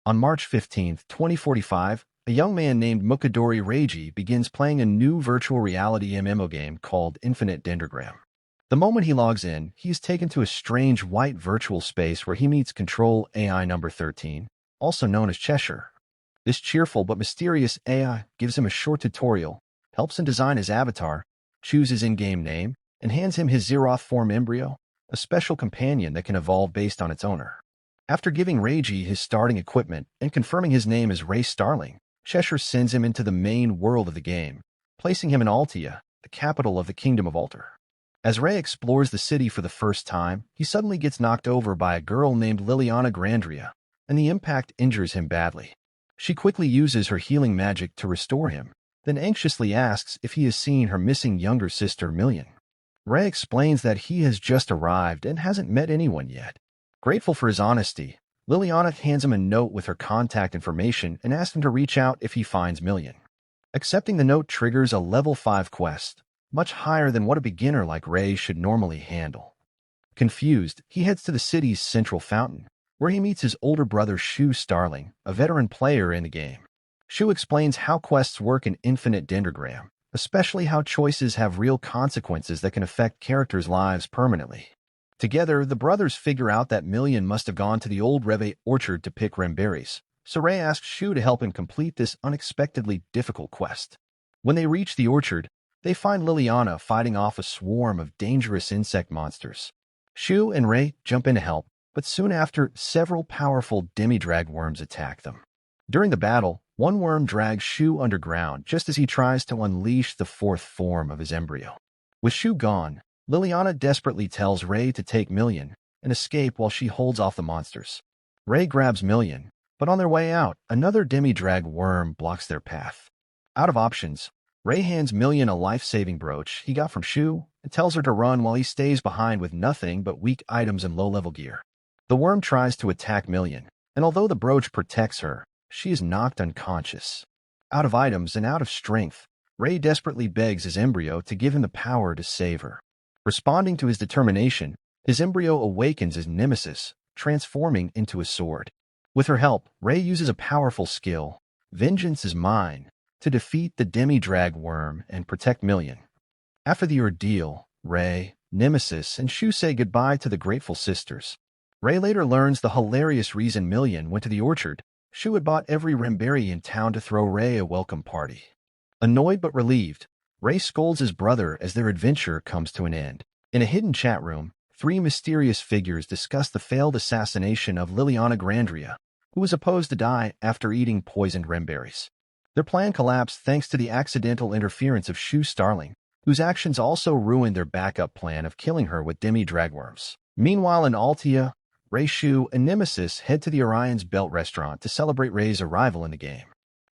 On March 15, 2045, a young man named Mukadori Reiji begins playing a new virtual reality MMO game called Infinite Dendrogram. The moment he logs in, he is taken to a strange white virtual space where he meets Control AI number 13, also known as Cheshire. This cheerful but mysterious AI gives him a short tutorial, helps him design his avatar, choose his in-game name, and hands him his Zeroth form embryo, a special companion that can evolve based on its owner. After giving Reiji his starting equipment and confirming his name as Ray Starling, Cheshire sends him into the main world of the game, placing him in Altia, the capital of the Kingdom of Alter. As Ray explores the city for the first time, he suddenly gets knocked over by a girl named Liliana Grandria, and the impact injures him badly. She quickly uses her healing magic to restore him, then anxiously asks if he has seen her missing younger sister Million. Ray explains that he has just arrived and hasn't met anyone yet. Grateful for his honesty, Liliana hands him a note with her contact information and asks him to reach out if he finds Million. Accepting the note triggers a level 5 quest, much higher than what a beginner like Ray should normally handle. Confused, he heads to the city's central fountain, where he meets his older brother Shu Starling, a veteran player in the game. Shu explains how quests work in Infinite Dendrogram, especially how choices have real consequences that can affect characters' lives permanently. Together, the brothers figure out that Million must have gone to the old Reve orchard to pick remberries, so Ray asks Shu to help him complete this unexpectedly difficult quest. When they reach the orchard, they find Liliana fighting off a swarm of dangerous insect monsters. Shu and Ray jump in to help, but soon after, several powerful demi-drag worms attack them. During the battle, one worm drags Shu underground just as he tries to unleash the fourth form of his embryo. With Shu gone, Liliana desperately tells Ray to take Million and escape while she holds off the monsters. Ray grabs Million, but on their way out, another demi-drag worm blocks their path. Out of options, Ray hands Million a life-saving brooch he got from Shu and tells her to run while he stays behind with nothing but weak items and low-level gear. The worm tries to attack Million, and although the brooch protects her, she is knocked unconscious. Out of items and out of strength, Ray desperately begs his embryo to give him the power to save her. Responding to his determination, his embryo awakens as Nemesis, transforming into a sword. With her help, Ray uses a powerful skill, Vengeance is Mine, to defeat the demi-drag worm and protect Million. After the ordeal, Ray, Nemesis, and Shu say goodbye to the grateful sisters. Ray later learns the hilarious reason Million went to the orchard. Shu had bought every remberry in town to throw Ray a welcome party. Annoyed but relieved, Ray scolds his brother as their adventure comes to an end. In a hidden chat room, 3 mysterious figures discuss the failed assassination of Liliana Grandria, who was supposed to die after eating poisoned remberries. Their plan collapsed thanks to the accidental interference of Shu Starling, whose actions also ruined their backup plan of killing her with demi-dragworms. Meanwhile in Altia, Ray, Shu, and Nemesis head to the Orion's Belt restaurant to celebrate Ray's arrival in the game.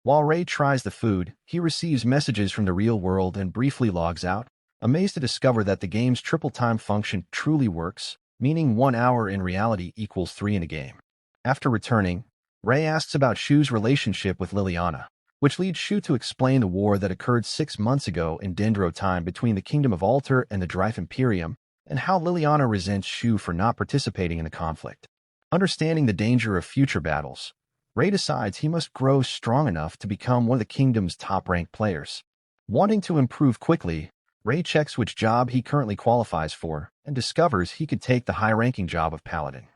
While Ray tries the food, he receives messages from the real world and briefly logs out, amazed to discover that the game's triple time function truly works, meaning 1 hour in reality equals 3 in a game. After returning, Ray asks about Shu's relationship with Liliana, which leads Shu to explain the war that occurred 6 months ago in Dendro time between the Kingdom of Alter and the Drife Imperium, and how Liliana resents Shu for not participating in the conflict. Understanding the danger of future battles, Ray decides he must grow strong enough to become one of the kingdom's top-ranked players. Wanting to improve quickly, Ray checks which job he currently qualifies for and discovers he could take the high-ranking job of Paladin.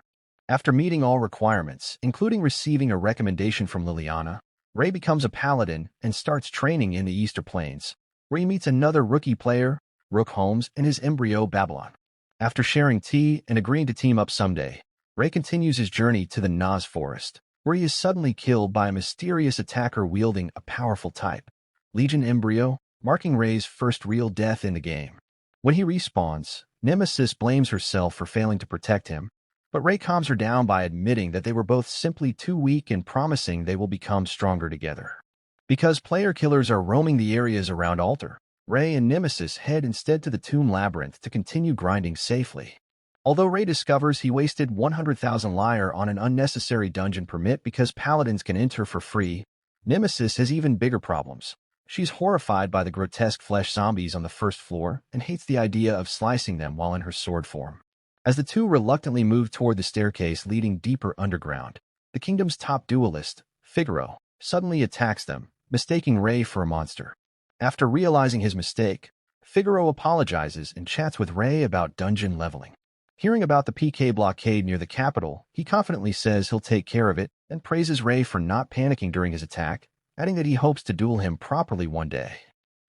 After meeting all requirements, including receiving a recommendation from Liliana, Ray becomes a Paladin and starts training in the Easter Plains, where he meets another rookie player, Rook Holmes, and his embryo Babylon. After sharing tea and agreeing to team up someday, Ray continues his journey to the Naz Forest, where he is suddenly killed by a mysterious attacker wielding a powerful type, Legion Embryo, marking Ray's first real death in the game. When he respawns, Nemesis blames herself for failing to protect him, but Ray calms her down by admitting that they were both simply too weak and promising they will become stronger together. Because player killers are roaming the areas around Alter, Ray and Nemesis head instead to the Tomb Labyrinth to continue grinding safely. Although Ray discovers he wasted 100,000 lyre on an unnecessary dungeon permit because paladins can enter for free, Nemesis has even bigger problems. She's horrified by the grotesque flesh zombies on the first floor and hates the idea of slicing them while in her sword form. As the two reluctantly move toward the staircase leading deeper underground, the kingdom's top duelist, Figaro, suddenly attacks them, mistaking Ray for a monster. After realizing his mistake, Figaro apologizes and chats with Ray about dungeon leveling. Hearing about the PK blockade near the capital, he confidently says he'll take care of it and praises Ray for not panicking during his attack, adding that he hopes to duel him properly one day.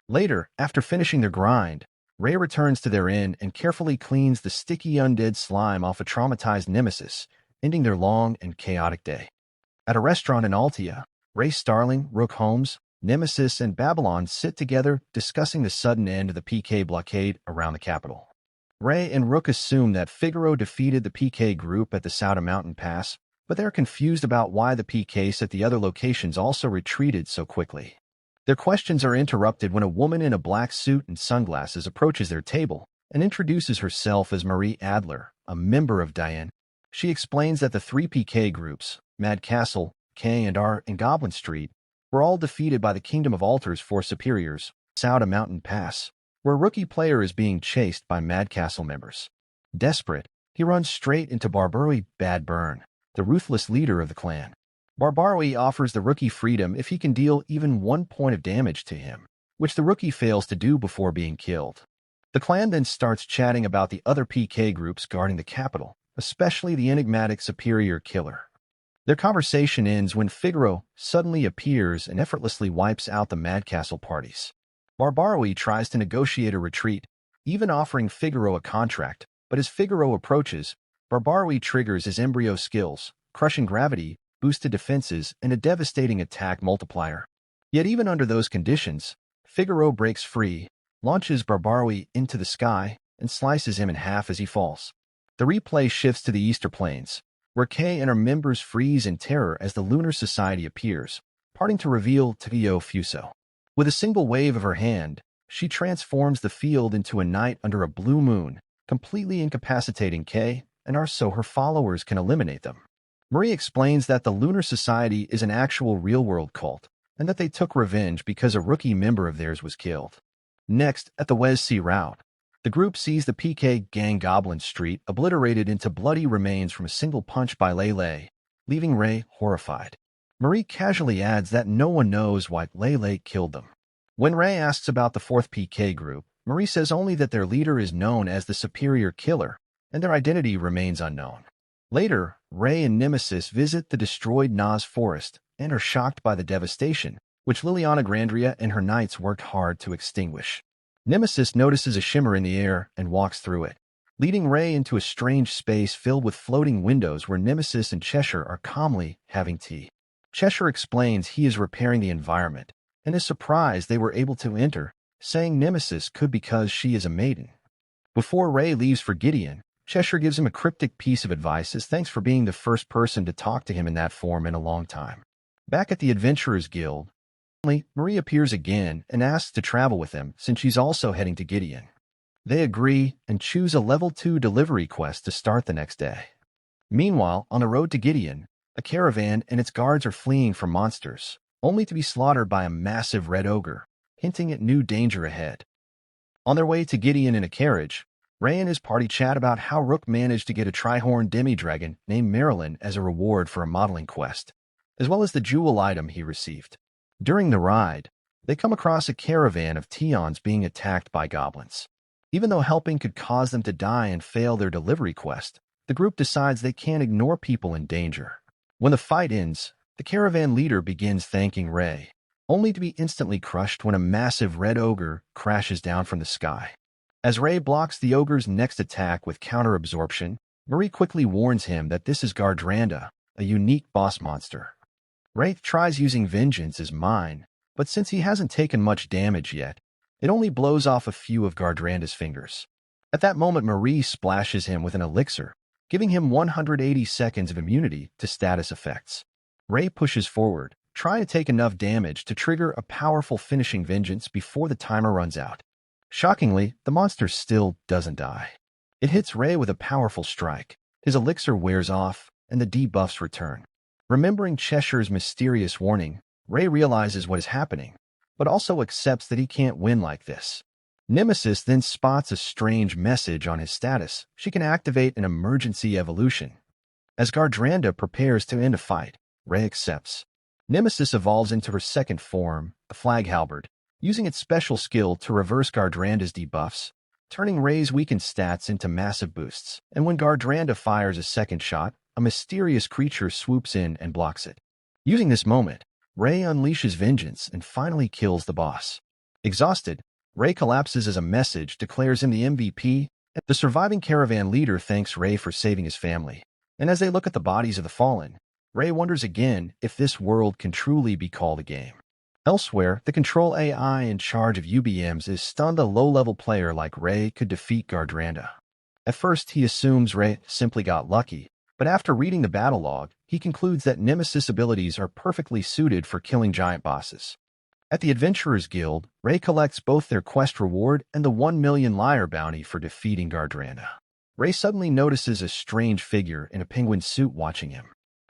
Later, after finishing their grind, Ray returns to their inn and carefully cleans the sticky undead slime off a traumatized nemesis, ending their long and chaotic day. At a restaurant in Altia, Ray Starling, Rook Holmes, Nemesis, and Babylon sit together discussing the sudden end of the PK blockade around the capital. Ray and Rook assume that Figaro defeated the PK group at the Sauda Mountain Pass, but they're confused about why the PKs at the other locations also retreated so quickly. Their questions are interrupted when a woman in a black suit and sunglasses approaches their table and introduces herself as Marie Adler, a member of Diane. She explains that the three PK groups, Mad Castle, K&R, and Goblin Street, were all defeated by the Kingdom of Altars Four Superiors, Sauda Mountain Pass, where a rookie player is being chased by Mad Castle members. Desperate, he runs straight into Barbaroi Bad Burn, the ruthless leader of the clan. Barbaroi offers the rookie freedom if he can deal even 1 point of damage to him, which the rookie fails to do before being killed. The clan then starts chatting about the other PK groups guarding the capital, especially the enigmatic Superior Killer. Their conversation ends when Figaro suddenly appears and effortlessly wipes out the Mad Castle parties. Barbaroi tries to negotiate a retreat, even offering Figaro a contract, but as Figaro approaches, Barbaroi triggers his embryo skills, crushing gravity, boosted defenses, and a devastating attack multiplier. Yet even under those conditions, Figaro breaks free, launches Barbaroi into the sky, and slices him in half as he falls. The replay shifts to the Easter Plains, where Kay and her members freeze in terror as the Lunar Society appears, parting to reveal Tokyo Fuso. With a single wave of her hand, she transforms the field into a night under a blue moon, completely incapacitating Kay, and so her followers can eliminate them. Marie explains that the Lunar Society is an actual real-world cult, and that they took revenge because a rookie member of theirs was killed. Next, at the Wes Sea route, the group sees the PK gang Goblin Street obliterated into bloody remains from a single punch by Lele, leaving Ray horrified. Marie casually adds that no one knows why Lele killed them. When Ray asks about the fourth PK group, Marie says only that their leader is known as the Superior Killer, and their identity remains unknown. Later, Ray and Nemesis visit the destroyed Nas Forest and are shocked by the devastation, which Liliana Grandria and her knights worked hard to extinguish. Nemesis notices a shimmer in the air and walks through it, leading Ray into a strange space filled with floating windows where Nemesis and Cheshire are calmly having tea. Cheshire explains he is repairing the environment and is surprised they were able to enter, saying Nemesis could because she is a maiden. Before Ray leaves for Gideon, Cheshire gives him a cryptic piece of advice as thanks for being the first person to talk to him in that form in a long time. Back at the Adventurers Guild, Marie appears again and asks to travel with them since she's also heading to Gideon. They agree and choose a level 2 delivery quest to start the next day. Meanwhile, on the road to Gideon, a caravan and its guards are fleeing from monsters, only to be slaughtered by a massive red ogre, hinting at new danger ahead. On their way to Gideon in a carriage, Ray and his party chat about how Rook managed to get a Trihorn demi-dragon named Marilyn as a reward for a modeling quest, as well as the jewel item he received. During the ride, they come across a caravan of Teons being attacked by goblins. Even though helping could cause them to die and fail their delivery quest, the group decides they can't ignore people in danger. When the fight ends, the caravan leader begins thanking Ray, only to be instantly crushed when a massive red ogre crashes down from the sky. As Ray blocks the ogre's next attack with counter-absorption, Marie quickly warns him that this is Gardranda, a unique boss monster. Ray tries using Vengeance as mine, but since he hasn't taken much damage yet, it only blows off a few of Gardranda's fingers. At that moment, Marie splashes him with an elixir, giving him 180 seconds of immunity to status effects. Ray pushes forward, trying to take enough damage to trigger a powerful finishing vengeance before the timer runs out. Shockingly, the monster still doesn't die. It hits Ray with a powerful strike. His elixir wears off, and the debuffs return. Remembering Cheshire's mysterious warning, Ray realizes what is happening, but also accepts that he can't win like this. Nemesis then spots a strange message on his status. She can activate an emergency evolution. As Gardranda prepares to end a fight, Ray accepts. Nemesis evolves into her second form, the flag halberd, using its special skill to reverse Gardranda's debuffs, turning Ray's weakened stats into massive boosts. And when Gardranda fires a second shot, a mysterious creature swoops in and blocks it. Using this moment, Ray unleashes vengeance and finally kills the boss. Exhausted, Ray collapses as a message declares him the MVP. The surviving caravan leader thanks Ray for saving his family. And as they look at the bodies of the fallen, Ray wonders again if this world can truly be called a game. Elsewhere, the control AI in charge of UBMs is stunned a low-level player like Ray could defeat Gardranda. At first, he assumes Ray simply got lucky, but after reading the battle log, he concludes that Nemesis abilities are perfectly suited for killing giant bosses. At the Adventurers Guild, Ray collects both their quest reward and the 1 million lyre bounty for defeating Gardranda. Ray suddenly notices a strange figure in a penguin suit watching him.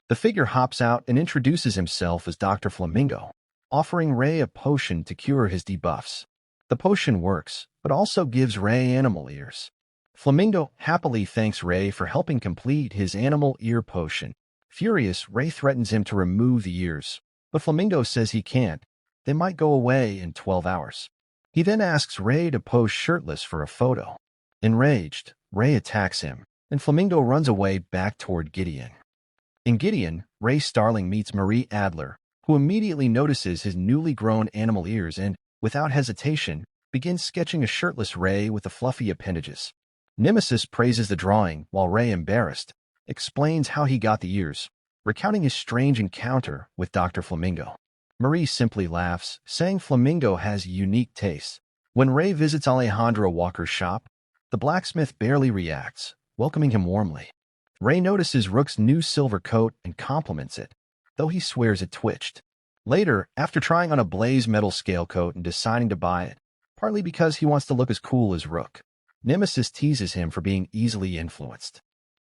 The figure hops out and introduces himself as Dr. Flamingo, offering Ray a potion to cure his debuffs. The potion works, but also gives Ray animal ears. Flamingo happily thanks Ray for helping complete his animal ear potion. Furious, Ray threatens him to remove the ears, but Flamingo says he can't. They might go away in 12 hours. He then asks Ray to pose shirtless for a photo. Enraged, Ray attacks him, and Flamingo runs away back toward Gideon. In Gideon, Ray Starling meets Marie Adler, who immediately notices his newly grown animal ears and, without hesitation, begins sketching a shirtless Ray with the fluffy appendages. Nemesis praises the drawing, while Ray, embarrassed, explains how he got the ears, recounting his strange encounter with Dr. Flamingo. Marie simply laughs, saying Flamingo has unique tastes. When Ray visits Alejandro Walker's shop, the blacksmith barely reacts, welcoming him warmly. Ray notices Rook's new silver coat and compliments it, though he swears it twitched. Later, after trying on a blaze metal scale coat and deciding to buy it, partly because he wants to look as cool as Rook, Nemesis teases him for being easily influenced.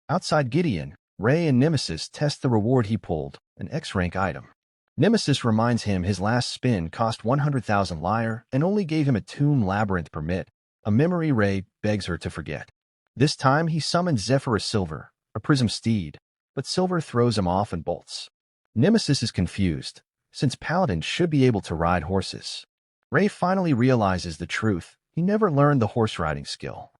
Outside Gideon, Ray and Nemesis test the reward he pulled, an X-rank item. Nemesis reminds him his last spin cost 100,000 lyre and only gave him a tomb labyrinth permit, a memory Ray begs her to forget. This time he summons Zephyrus Silver, a prism steed, but Silver throws him off and bolts. Nemesis is confused, since paladins should be able to ride horses. Ray finally realizes the truth. He never learned the horse riding skill.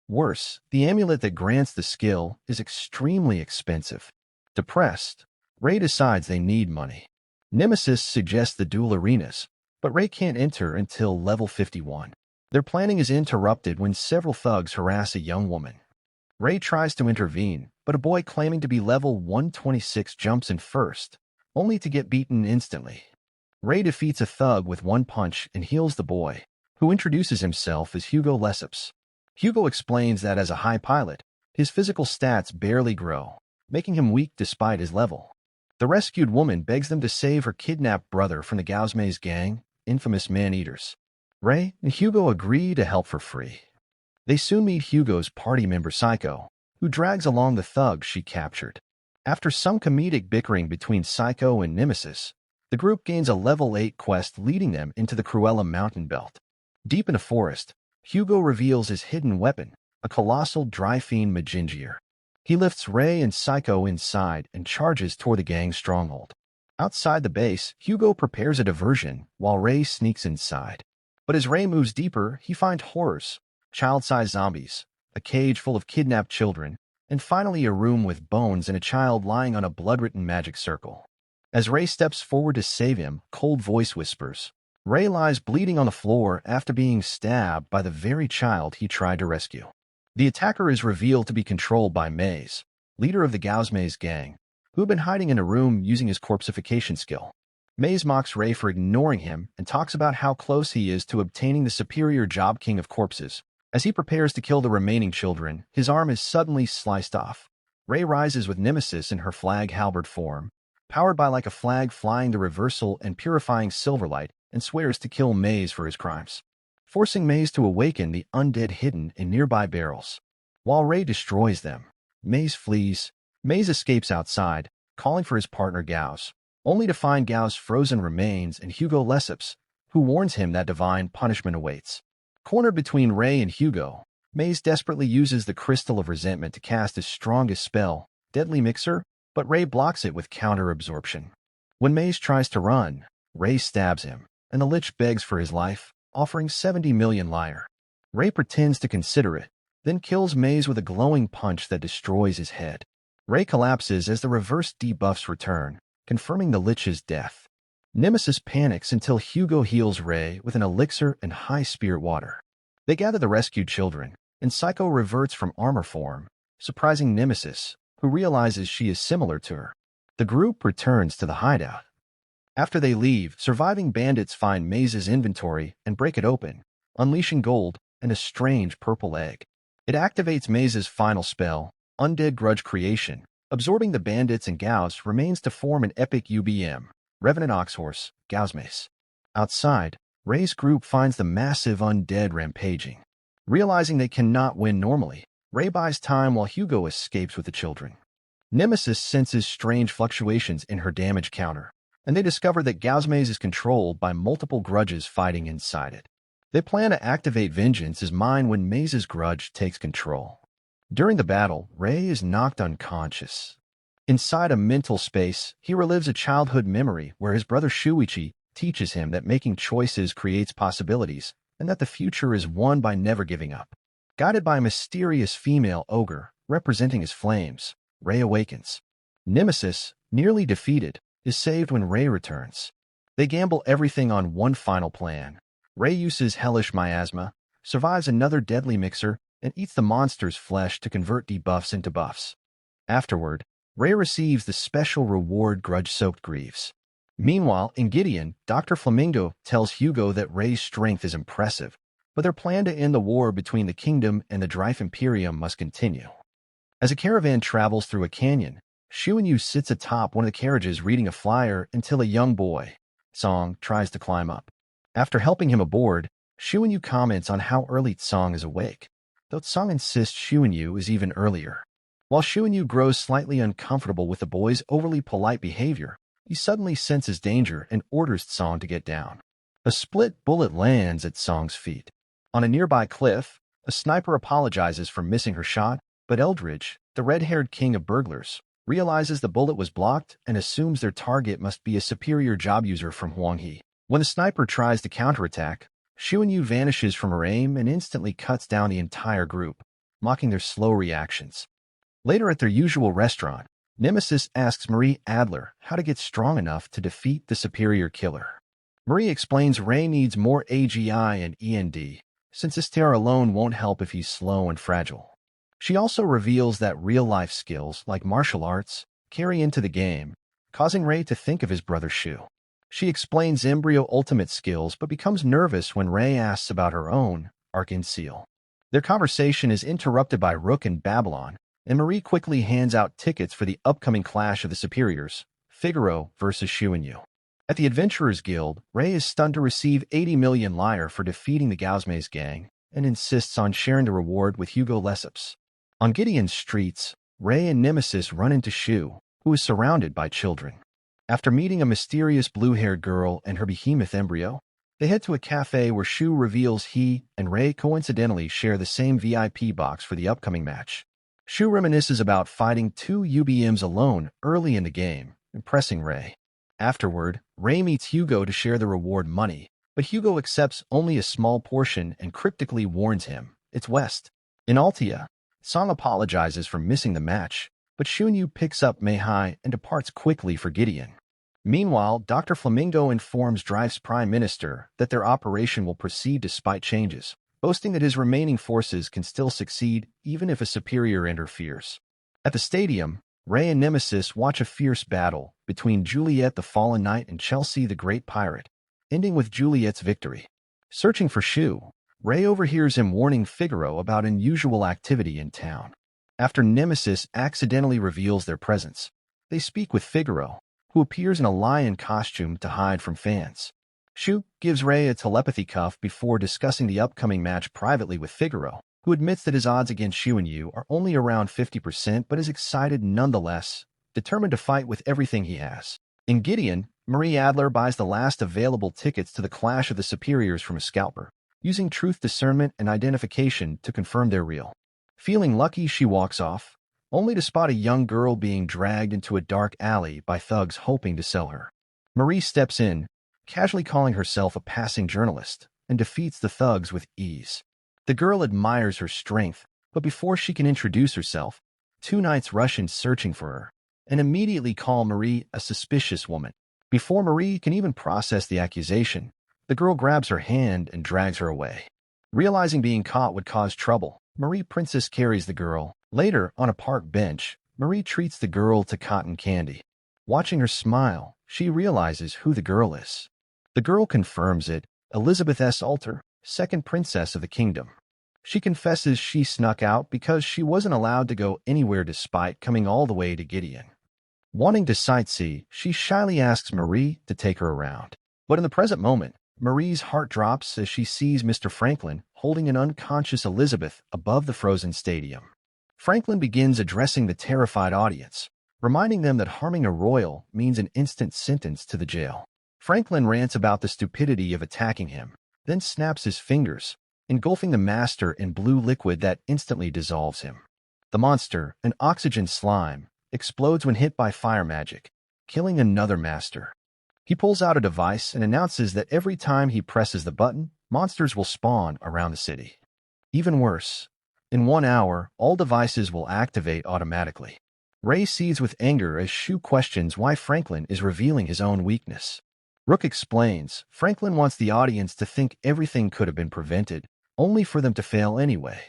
Worse, the amulet that grants the skill is extremely expensive. Depressed, Ray decides they need money. Nemesis suggests the duel arenas, but Ray can't enter until level 51. Their planning is interrupted when several thugs harass a young woman. Ray tries to intervene, but a boy claiming to be level 126 jumps in first, only to get beaten instantly. Ray defeats a thug with one punch and heals the boy, who introduces himself as Hugo Lesseps. Hugo explains that as a high pilot, his physical stats barely grow, making him weak despite his level. The rescued woman begs them to save her kidnapped brother from the Gausmes gang, infamous man-eaters. Ray and Hugo agree to help for free. They soon meet Hugo's party member Psycho, who drags along the thugs she captured. After some comedic bickering between Psycho and Nemesis, the group gains a level 8 quest leading them into the Cruella mountain belt. Deep in a forest, Hugo reveals his hidden weapon, a colossal dry-fiend Magingier. He lifts Ray and Psycho inside and charges toward the gang's stronghold. Outside the base, Hugo prepares a diversion while Ray sneaks inside. But as Ray moves deeper, he finds horrors, child-sized zombies, a cage full of kidnapped children, and finally a room with bones and a child lying on a blood-written magic circle. As Ray steps forward to save him, cold voice whispers. Ray lies bleeding on the floor after being stabbed by the very child he tried to rescue. The attacker is revealed to be controlled by Maze, leader of the Gausmes gang, who had been hiding in a room using his corpsification skill. Maze mocks Ray for ignoring him and talks about how close he is to obtaining the superior job king of corpses. As he prepares to kill the remaining children, his arm is suddenly sliced off. Ray rises with Nemesis in her flag halberd form, powered by like a flag flying the reversal and purifying silverlight, and swears to kill Maze for his crimes, forcing Maze to awaken the undead hidden in nearby barrels. While Ray destroys them, Maze flees. Maze escapes outside, calling for his partner Gauss, only to find Gauss' frozen remains and Hugo Lesseps, who warns him that divine punishment awaits. Cornered between Ray and Hugo, Maze desperately uses the Crystal of Resentment to cast his strongest spell, Deadly Mixer, but Ray blocks it with counter-absorption. When Maze tries to run, Ray stabs him, and the Lich begs for his life, offering 70 million lyre. Ray pretends to consider it, then kills Maze with a glowing punch that destroys his head. Ray collapses as the reverse debuffs return, confirming the Lich's death. Nemesis panics until Hugo heals Ray with an elixir and high spirit water. They gather the rescued children, and Psycho reverts from armor form, surprising Nemesis, who realizes she is similar to her. The group returns to the hideout. After they leave, surviving bandits find Maze's inventory and break it open, unleashing gold and a strange purple egg. It activates Maze's final spell, Undead Grudge Creation. Absorbing the bandits and Gauss remains to form an epic UBM, Revenant Oxhorse, Gauss Mace. Outside, Ray's group finds the massive undead rampaging. Realizing they cannot win normally, Ray buys time while Hugo escapes with the children. Nemesis senses strange fluctuations in her damage counter, and they discover that Gauss Maze is controlled by multiple grudges fighting inside it. They plan to activate Vengeance as mine when Maze's grudge takes control. During the battle, Ray is knocked unconscious. Inside a mental space, he relives a childhood memory where his brother Shuichi teaches him that making choices creates possibilities and that the future is won by never giving up. Guided by a mysterious female ogre representing his flames, Ray awakens. Nemesis, nearly defeated, is saved when Ray returns. They gamble everything on one final plan. Ray uses hellish miasma, survives another deadly mixer, and eats the monster's flesh to convert debuffs into buffs. Afterward, Ray receives the special reward Grudge-Soaked Greaves. Meanwhile, in Gideon, Dr. Flamingo tells Hugo that Ray's strength is impressive, but their plan to end the war between the kingdom and the Drife Imperium must continue. As a caravan travels through a canyon, Shuinyu sits atop one of the carriages reading a flyer until a young boy, Song, tries to climb up. After helping him aboard, Shuinyu comments on how early Song is awake, though Song insists Shuinyu is even earlier. While Shuinyu grows slightly uncomfortable with the boy's overly polite behavior, he suddenly senses danger and orders Song to get down. A split bullet lands at Song's feet. On a nearby cliff, a sniper apologizes for missing her shot, but Eldridge, the red-haired king of burglars, realizes the bullet was blocked and assumes their target must be a superior job user from Huanghe. When the sniper tries to counterattack, Shuinyu vanishes from her aim and instantly cuts down the entire group, mocking their slow reactions. Later at their usual restaurant, Nemesis asks Marie Adler how to get strong enough to defeat the superior killer. Marie explains Ray needs more AGI and END, since his tear alone won't help if he's slow and fragile. She also reveals that real-life skills, like martial arts, carry into the game, causing Ray to think of his brother Shu. She explains Embryo Ultimate skills but becomes nervous when Ray asks about her own, Arcane Seal. Their conversation is interrupted by Rook and Babylon, and Marie quickly hands out tickets for the upcoming clash of the superiors, Figaro versus Shuinyu. At the Adventurers Guild, Ray is stunned to receive 80 million lyre for defeating the Gausmaze gang and insists on sharing the reward with Hugo Lesseps. On Gideon's streets, Ray and Nemesis run into Shu, who is surrounded by children. After meeting a mysterious blue-haired girl and her behemoth embryo, they head to a cafe where Shu reveals he and Ray coincidentally share the same VIP box for the upcoming match. Shu reminisces about fighting 2 UBMs alone early in the game, impressing Ray. Afterward, Ray meets Hugo to share the reward money, but Hugo accepts only a small portion and cryptically warns him, it's West. In Altia, Song apologizes for missing the match, but Shuinyu picks up Meihai and departs quickly for Gideon. Meanwhile, Dr. Flamingo informs Drife's prime minister that their operation will proceed despite changes, boasting that his remaining forces can still succeed even if a superior interferes. At the stadium, Ray and Nemesis watch a fierce battle between Juliet the Fallen Knight and Chelsea the Great Pirate, ending with Juliet's victory. Searching for Shu, Ray overhears him warning Figaro about unusual activity in town. After Nemesis accidentally reveals their presence, they speak with Figaro, who appears in a lion costume to hide from fans. Shu gives Ray a telepathy cuff before discussing the upcoming match privately with Figaro, who admits that his odds against Shuinyu are only around 50% but is excited nonetheless, determined to fight with everything he has. In Gideon, Marie Adler buys the last available tickets to the Clash of the Superiors from a scalper, using truth discernment and identification to confirm they're real. Feeling lucky, she walks off, only to spot a young girl being dragged into a dark alley by thugs hoping to sell her. Marie steps in, casually calling herself a passing journalist, and defeats the thugs with ease. The girl admires her strength, but before she can introduce herself, two knights rush in searching for her, and immediately call Marie a suspicious woman. Before Marie can even process the accusation, the girl grabs her hand and drags her away. Realizing being caught would cause trouble, Marie Princess carries the girl. Later, on a park bench, Marie treats the girl to cotton candy. Watching her smile, she realizes who the girl is. The girl confirms it, Elizabeth S. Alter, second princess of the kingdom. She confesses she snuck out because she wasn't allowed to go anywhere despite coming all the way to Gideon. Wanting to sightsee, she shyly asks Marie to take her around. But in the present moment, Marie's heart drops as she sees Mr. Franklin holding an unconscious Elizabeth above the frozen stadium. Franklin begins addressing the terrified audience, reminding them that harming a royal means an instant sentence to the jail. Franklin rants about the stupidity of attacking him, then snaps his fingers, engulfing the master in blue liquid that instantly dissolves him. The monster, an oxygen slime, explodes when hit by fire magic, killing another master. He pulls out a device and announces that every time he presses the button, monsters will spawn around the city. Even worse, in 1 hour, all devices will activate automatically. Ray seethes with anger as Shu questions why Franklin is revealing his own weakness. Rook explains Franklin wants the audience to think everything could have been prevented, only for them to fail anyway.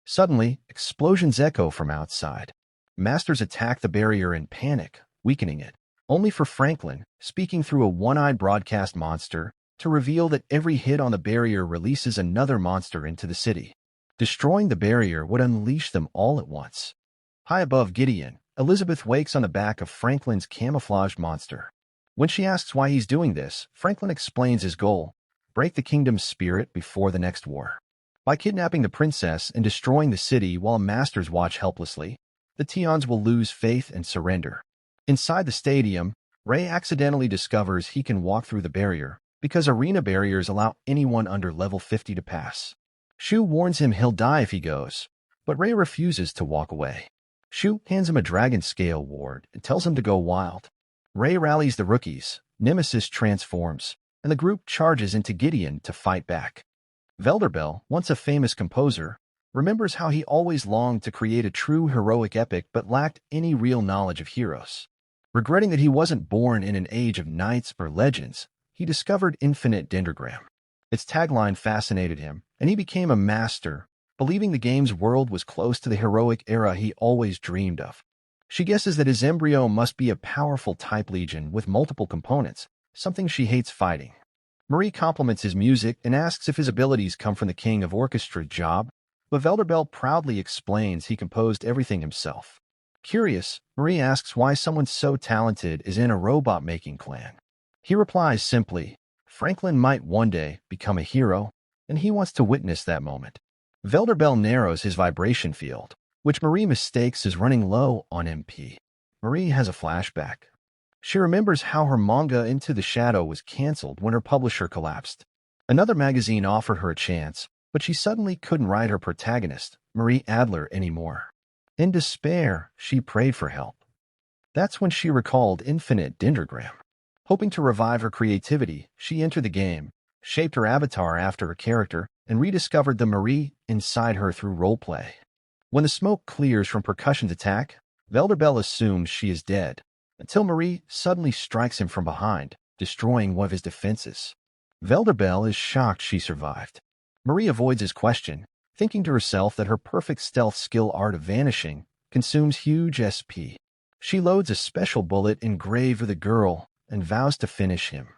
Suddenly, explosions echo from outside. Masters attack the barrier in panic, weakening it, only for Franklin, speaking through a one-eyed broadcast monster, to reveal that every hit on the barrier releases another monster into the city. Destroying the barrier would unleash them all at once. High above Gideon, Elizabeth wakes on the back of Franklin's camouflaged monster. When she asks why he's doing this, Franklin explains his goal: break the kingdom's spirit before the next war. By kidnapping the princess and destroying the city while masters watch helplessly, the Tians will lose faith and surrender. Inside the stadium, Ray accidentally discovers he can walk through the barrier because arena barriers allow anyone under level 50 to pass. Shu warns him he'll die if he goes, but Ray refuses to walk away. Shu hands him a dragon scale ward and tells him to go wild. Ray rallies the rookies, Nemesis transforms, and the group charges into Gideon to fight back. Velderbell, once a famous composer, remembers how he always longed to create a true heroic epic but lacked any real knowledge of heroes. Regretting that he wasn't born in an age of knights or legends, he discovered Infinite Dendrogram. Its tagline fascinated him, and he became a master, believing the game's world was close to the heroic era he always dreamed of. She guesses that his embryo must be a powerful type legion with multiple components, something she hates fighting. Marie compliments his music and asks if his abilities come from the King of Orchestra job, but Velderbell proudly explains he composed everything himself. Curious, Marie asks why someone so talented is in a robot-making clan. He replies simply, Franklin might one day become a hero, and he wants to witness that moment. Velderbell narrows his vibration field, which Marie mistakes as running low on MP. Marie has a flashback. She remembers how her manga Into the Shadow was canceled when her publisher collapsed. Another magazine offered her a chance, but she suddenly couldn't write her protagonist, Marie Adler, anymore. In despair, she prayed for help. That's when she recalled Infinite Dendrogram. Hoping to revive her creativity, she entered the game, shaped her avatar after her character, and rediscovered the Marie inside her through roleplay. When the smoke clears from Percussion's attack, Velderbell assumes she is dead, until Marie suddenly strikes him from behind, destroying one of his defenses. Velderbell is shocked she survived. Marie avoids his question, thinking to herself that her perfect stealth skill art of vanishing consumes huge SP. She loads a special bullet engraved with a girl and vows to finish him.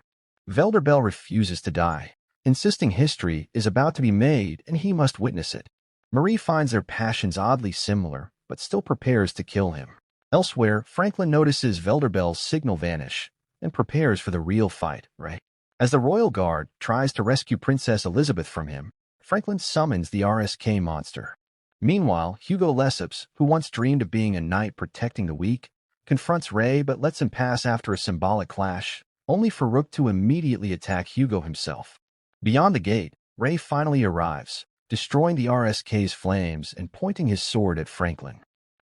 Velderbell refuses to die, insisting history is about to be made and he must witness it. Marie finds their passions oddly similar, but still prepares to kill him. Elsewhere, Franklin notices Velderbell's signal vanish and prepares for the real fight, right? As the Royal Guard tries to rescue Princess Elizabeth from him, Franklin summons the RSK monster. Meanwhile, Hugo Lesseps, who once dreamed of being a knight protecting the weak, confronts Ray but lets him pass after a symbolic clash, only for Rook to immediately attack Hugo himself. Beyond the gate, Ray finally arrives, destroying the RSK's flames and pointing his sword at Franklin.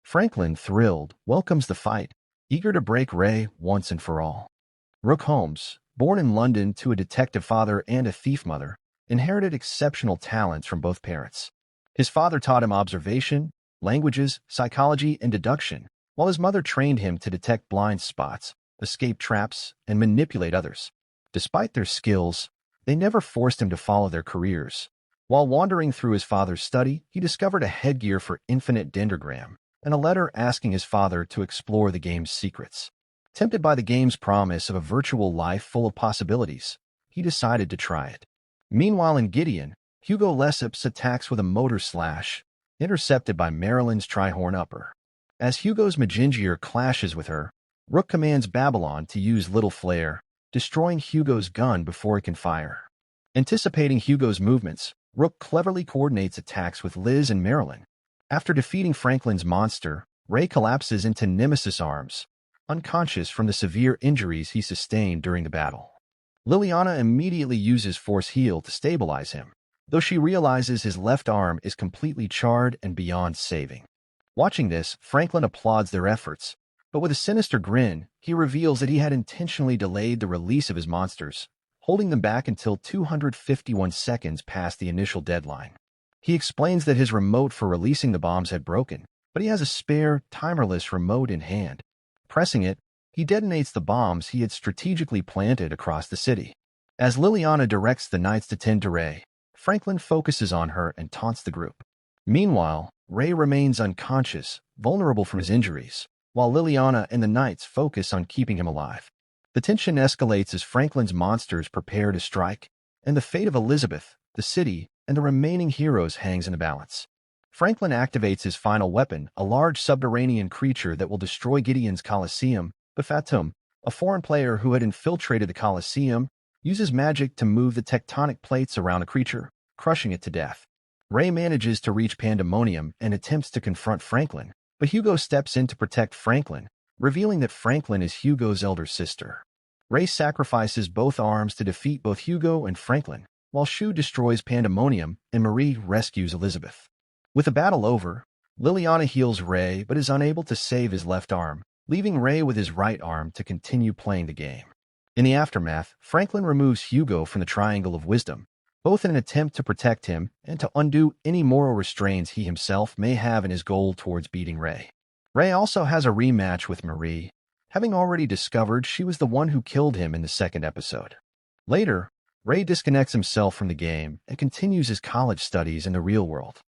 Franklin, thrilled, welcomes the fight, eager to break Ray once and for all. Rook Holmes, born in London to a detective father and a thief mother, inherited exceptional talents from both parents. His father taught him observation, languages, psychology, and deduction, while his mother trained him to detect blind spots, escape traps, and manipulate others. Despite their skills, they never forced him to follow their careers. While wandering through his father's study, he discovered a headgear for infinite dendrogram and a letter asking his father to explore the game's secrets. Tempted by the game's promise of a virtual life full of possibilities, he decided to try it. Meanwhile in Gideon, Hugo Lessop's attacks with a motor slash, intercepted by Marilyn's trihorn upper. As Hugo's Magingier clashes with her, Rook commands Babylon to use Little Flare, destroying Hugo's gun before it can fire. Anticipating Hugo's movements, Rook cleverly coordinates attacks with Liz and Marilyn. After defeating Franklin's monster, Ray collapses into Nemesis' arms, unconscious from the severe injuries he sustained during the battle. Liliana immediately uses Force Heal to stabilize him, though she realizes his left arm is completely charred and beyond saving. Watching this, Franklin applauds their efforts, but with a sinister grin, he reveals that he had intentionally delayed the release of his monsters, holding them back until 251 seconds past the initial deadline. He explains that his remote for releasing the bombs had broken, but he has a spare, timerless remote in hand. Pressing it, he detonates the bombs he had strategically planted across the city. As Liliana directs the knights to tend to Ray, Franklin focuses on her and taunts the group. Meanwhile, Ray remains unconscious, vulnerable from his injuries, while Liliana and the knights focus on keeping him alive. The tension escalates as Franklin's monsters prepare to strike, and the fate of Elizabeth, the city, and the remaining heroes hangs in the balance. Franklin activates his final weapon, a large subterranean creature that will destroy Gideon's Colosseum, but Fatum, a foreign player who had infiltrated the Colosseum, uses magic to move the tectonic plates around the creature, crushing it to death. Ray manages to reach Pandemonium and attempts to confront Franklin, but Hugo steps in to protect Franklin, revealing that Franklin is Hugo's elder sister. Ray sacrifices both arms to defeat both Hugo and Franklin, while Shu destroys Pandemonium and Marie rescues Elizabeth. With the battle over, Liliana heals Ray but is unable to save his left arm, leaving Ray with his right arm to continue playing the game. In the aftermath, Franklin removes Hugo from the Triangle of Wisdom, both in an attempt to protect him and to undo any moral restraints he himself may have in his goal towards beating Ray. Ray also has a rematch with Marie, having already discovered she was the one who killed him in the second episode. Later, Ray disconnects himself from the game and continues his college studies in the real world.